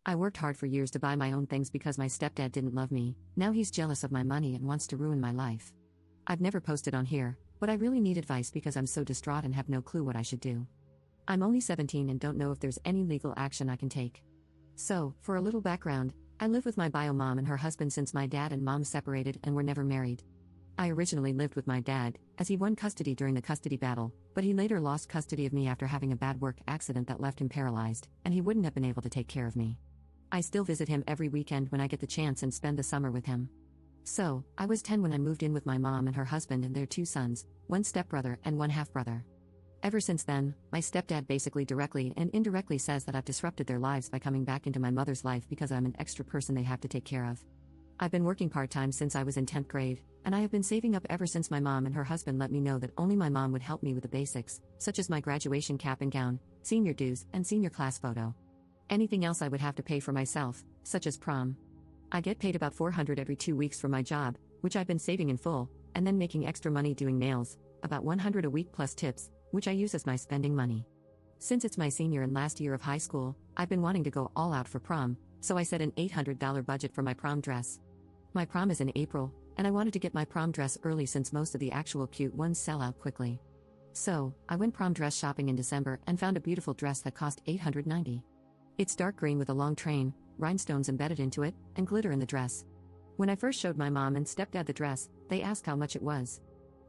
I worked hard for years to buy my own things because my stepdad didn't love me. Now he's jealous of my money and wants to ruin my life. I've never posted on here, but I really need advice because I'm so distraught and have no clue what I should do. I'm only 17 and don't know if there's any legal action I can take. So, for a little background, I live with my bio mom and her husband since my dad and mom separated and were never married. I originally lived with my dad, as he won custody during the custody battle, but he later lost custody of me after having a bad work accident that left him paralyzed, and he wouldn't have been able to take care of me. I still visit him every weekend when I get the chance and spend the summer with him. So, I was 10 when I moved in with my mom and her husband and their 2 sons, 1 stepbrother and 1 half-brother. Ever since then, my stepdad basically directly and indirectly says that I've disrupted their lives by coming back into my mother's life because I'm an extra person they have to take care of. I've been working part-time since I was in 10th grade, and I have been saving up ever since my mom and her husband let me know that only my mom would help me with the basics, such as my graduation cap and gown, senior dues, and senior class photo. Anything else I would have to pay for myself, such as prom. I get paid about $400 every 2 weeks for my job, which I've been saving in full, and then making extra money doing nails, about $100 a week plus tips, which I use as my spending money. Since it's my senior and last year of high school, I've been wanting to go all out for prom, so I set an $800 budget for my prom dress. My prom is in April, and I wanted to get my prom dress early since most of the actual cute ones sell out quickly. So, I went prom dress shopping in December and found a beautiful dress that cost $890. It's dark green with a long train, rhinestones embedded into it, and glitter in the dress. When I first showed my mom and stepdad the dress, they asked how much it was.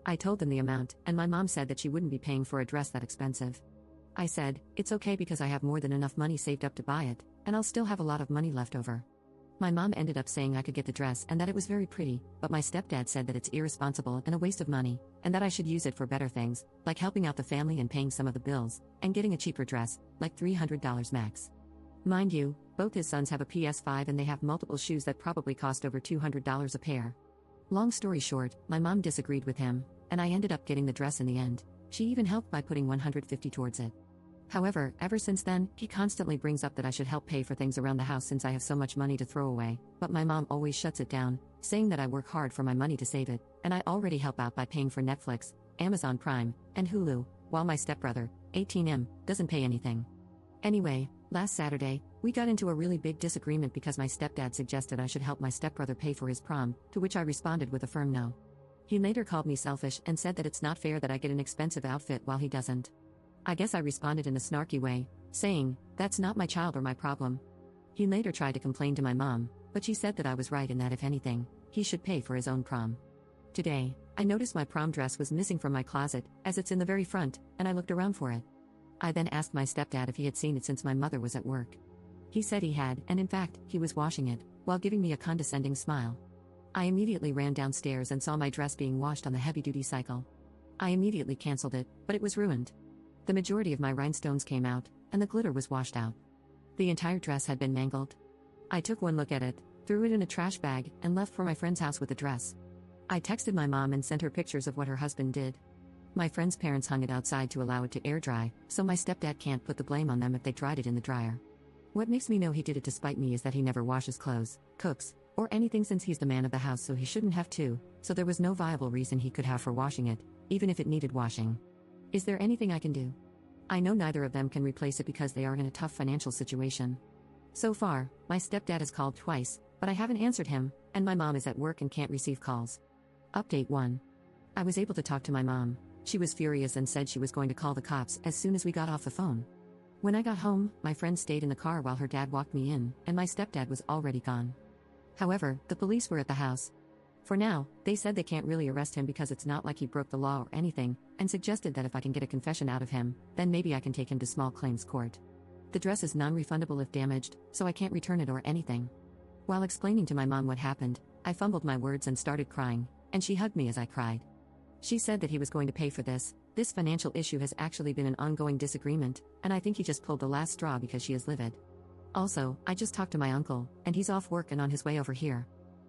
I told them the amount, and my mom said that she wouldn't be paying for a dress that expensive. I said, it's okay because I have more than enough money saved up to buy it, and I'll still have a lot of money left over. My mom ended up saying I could get the dress and that it was very pretty, but my stepdad said that it's irresponsible and a waste of money, and that I should use it for better things, like helping out the family and paying some of the bills, and getting a cheaper dress, like $300 max. Mind you, both his sons have a PS5 and they have multiple shoes that probably cost over $200 a pair. Long story short, my mom disagreed with him, and I ended up getting the dress in the end. She even helped by putting $150 towards it. However, ever since then, he constantly brings up that I should help pay for things around the house since I have so much money to throw away, but my mom always shuts it down, saying that I work hard for my money to save it, and I already help out by paying for Netflix, Amazon Prime, and Hulu, while my stepbrother, 18M, doesn't pay anything. Anyway, last Saturday, we got into a really big disagreement because my stepdad suggested I should help my stepbrother pay for his prom, to which I responded with a firm no. He later called me selfish and said that it's not fair that I get an expensive outfit while he doesn't. I guess I responded in a snarky way, saying, that's not my child or my problem. He later tried to complain to my mom, but she said that I was right and that if anything, he should pay for his own prom. Today, I noticed my prom dress was missing from my closet, as it's in the very front, and I looked around for it. I then asked my stepdad if he had seen it since my mother was at work. He said he had, and in fact, he was washing it, while giving me a condescending smile. I immediately ran downstairs and saw my dress being washed on the heavy-duty cycle. I immediately canceled it, but it was ruined. The majority of my rhinestones came out, and the glitter was washed out. The entire dress had been mangled. I took one look at it, threw it in a trash bag, and left for my friend's house with the dress. I texted my mom and sent her pictures of what her husband did. My friend's parents hung it outside to allow it to air dry, so my stepdad can't put the blame on them if they dried it in the dryer. What makes me know he did it to spite me is that he never washes clothes, cooks, or anything since he's the man of the house, so he shouldn't have to, so there was no viable reason he could have for washing it, even if it needed washing. Is there anything I can do? I know neither of them can replace it because they are in a tough financial situation. So far, my stepdad has called twice, but I haven't answered him, and my mom is at work and can't receive calls. Update 1. I was able to talk to my mom. She was furious and said she was going to call the cops as soon as we got off the phone. When I got home, my friend stayed in the car while her dad walked me in, and my stepdad was already gone. However, the police were at the house. For now, they said they can't really arrest him because it's not like he broke the law or anything, and suggested that if I can get a confession out of him, then maybe I can take him to small claims court. The dress is non-refundable if damaged, so I can't return it or anything. While explaining to my mom what happened, I fumbled my words and started crying, and she hugged me as I cried. She said that he was going to pay for this. This financial issue has actually been an ongoing disagreement, and I think he just pulled the last straw because she is livid. Also, I just talked to my uncle, and he's off work and on his way over here.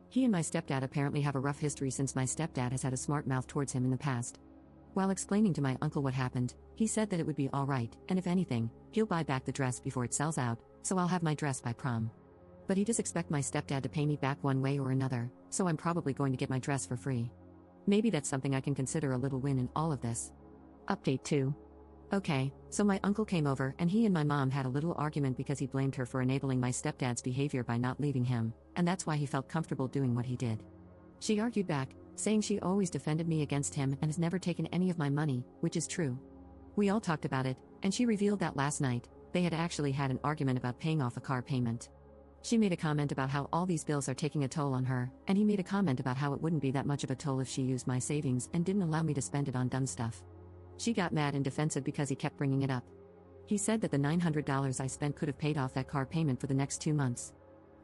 He and my stepdad apparently have a rough history since my stepdad has had a smart mouth towards him in the past. While explaining to my uncle what happened, he said that it would be alright, and if anything, he'll buy back the dress before it sells out, so I'll have my dress by prom. But he does expect my stepdad to pay me back one way or another, so I'm probably going to get my dress for free. Maybe that's something I can consider a little win in all of this. Update 2. Okay, so my uncle came over and he and my mom had a little argument because he blamed her for enabling my stepdad's behavior by not leaving him, and that's why he felt comfortable doing what he did. She argued back, saying she always defended me against him and has never taken any of my money, which is true. We all talked about it, and she revealed that last night, they had actually had an argument about paying off a car payment. She made a comment about how all these bills are taking a toll on her, and he made a comment about how it wouldn't be that much of a toll if she used my savings and didn't allow me to spend it on dumb stuff. She got mad and defensive because he kept bringing it up. He said that the $900 I spent could have paid off that car payment for the next 2 months.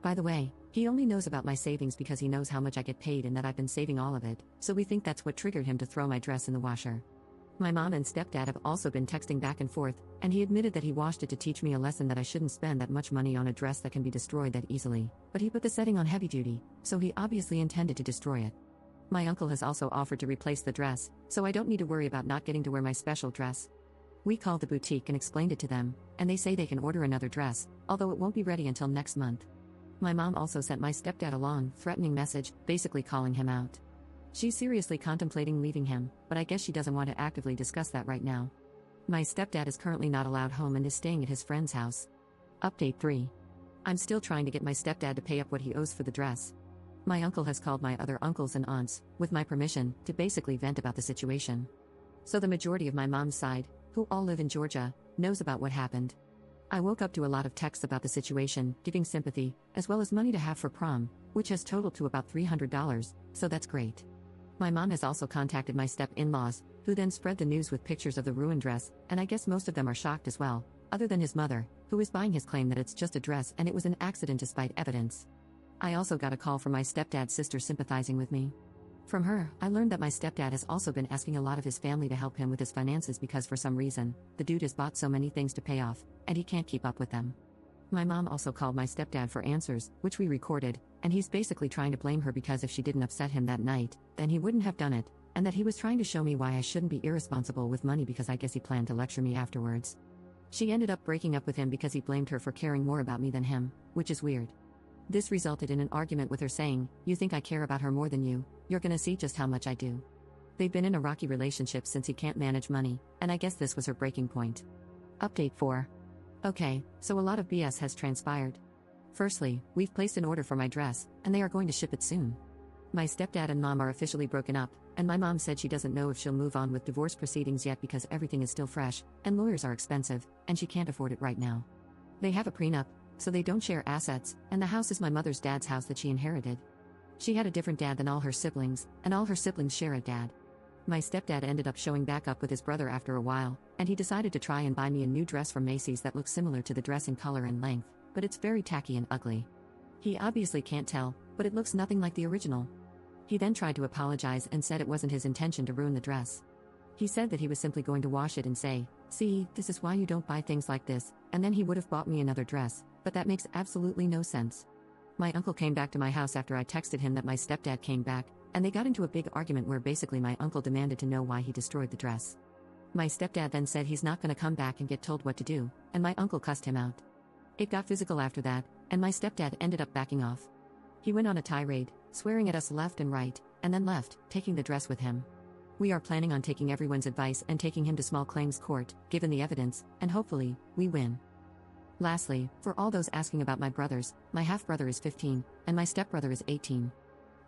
By the way, he only knows about my savings because he knows how much I get paid and that I've been saving all of it, so we think that's what triggered him to throw my dress in the washer. My mom and stepdad have also been texting back and forth, and he admitted that he washed it to teach me a lesson that I shouldn't spend that much money on a dress that can be destroyed that easily, but he put the setting on heavy duty, so he obviously intended to destroy it. My uncle has also offered to replace the dress, so I don't need to worry about not getting to wear my special dress. We called the boutique and explained it to them, and they say they can order another dress, although it won't be ready until next month. My mom also sent my stepdad a long, threatening message, basically calling him out. She's seriously contemplating leaving him, but I guess she doesn't want to actively discuss that right now. My stepdad is currently not allowed home and is staying at his friend's house. Update 3. I'm still trying to get my stepdad to pay up what he owes for the dress. My uncle has called my other uncles and aunts, with my permission, to basically vent about the situation. So the majority of my mom's side, who all live in Georgia, knows about what happened. I woke up to a lot of texts about the situation, giving sympathy, as well as money to have for prom, which has totaled to about $300, so that's great. My mom has also contacted my step-in-laws, who then spread the news with pictures of the ruined dress, and I guess most of them are shocked as well, other than his mother, who is buying his claim that it's just a dress and it was an accident despite evidence. I also got a call from my stepdad's sister sympathizing with me. From her, I learned that my stepdad has also been asking a lot of his family to help him with his finances because for some reason, the dude has bought so many things to pay off, and he can't keep up with them. My mom also called my stepdad for answers, which we recorded, and he's basically trying to blame her because if she didn't upset him that night, then he wouldn't have done it, and that he was trying to show me why I shouldn't be irresponsible with money because I guess he planned to lecture me afterwards. She ended up breaking up with him because he blamed her for caring more about me than him, which is weird. This resulted in an argument with her saying, "You think I care about her more than you, you're gonna see just how much I do." They've been in a rocky relationship since he can't manage money, and I guess this was her breaking point. Update 4. Okay, so a lot of BS has transpired. Firstly, we've placed an order for my dress, and they are going to ship it soon. My stepdad and mom are officially broken up, and my mom said she doesn't know if she'll move on with divorce proceedings yet because everything is still fresh, and lawyers are expensive, and she can't afford it right now. They have a prenup, so they don't share assets, and the house is my mother's dad's house that she inherited. She had a different dad than all her siblings, and all her siblings share a dad. My stepdad ended up showing back up with his brother after a while, and he decided to try and buy me a new dress from Macy's that looks similar to the dress in color and length, but it's very tacky and ugly. He obviously can't tell, but it looks nothing like the original. He then tried to apologize and said it wasn't his intention to ruin the dress. He said that he was simply going to wash it and say, "See, this is why you don't buy things like this," and then he would have bought me another dress, but that makes absolutely no sense. My uncle came back to my house after I texted him that my stepdad came back, and they got into a big argument where basically my uncle demanded to know why he destroyed the dress. My stepdad then said he's not going to come back and get told what to do, and my uncle cussed him out. It got physical after that, and my stepdad ended up backing off. He went on a tirade, swearing at us left and right, and then left, taking the dress with him. We are planning on taking everyone's advice and taking him to small claims court, given the evidence, and hopefully, we win. Lastly, for all those asking about my brothers, my half-brother is 15, and my stepbrother is 18.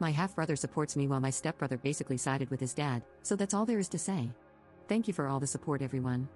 My half-brother supports me while my stepbrother basically sided with his dad, so that's all there is to say. Thank you for all the support, everyone.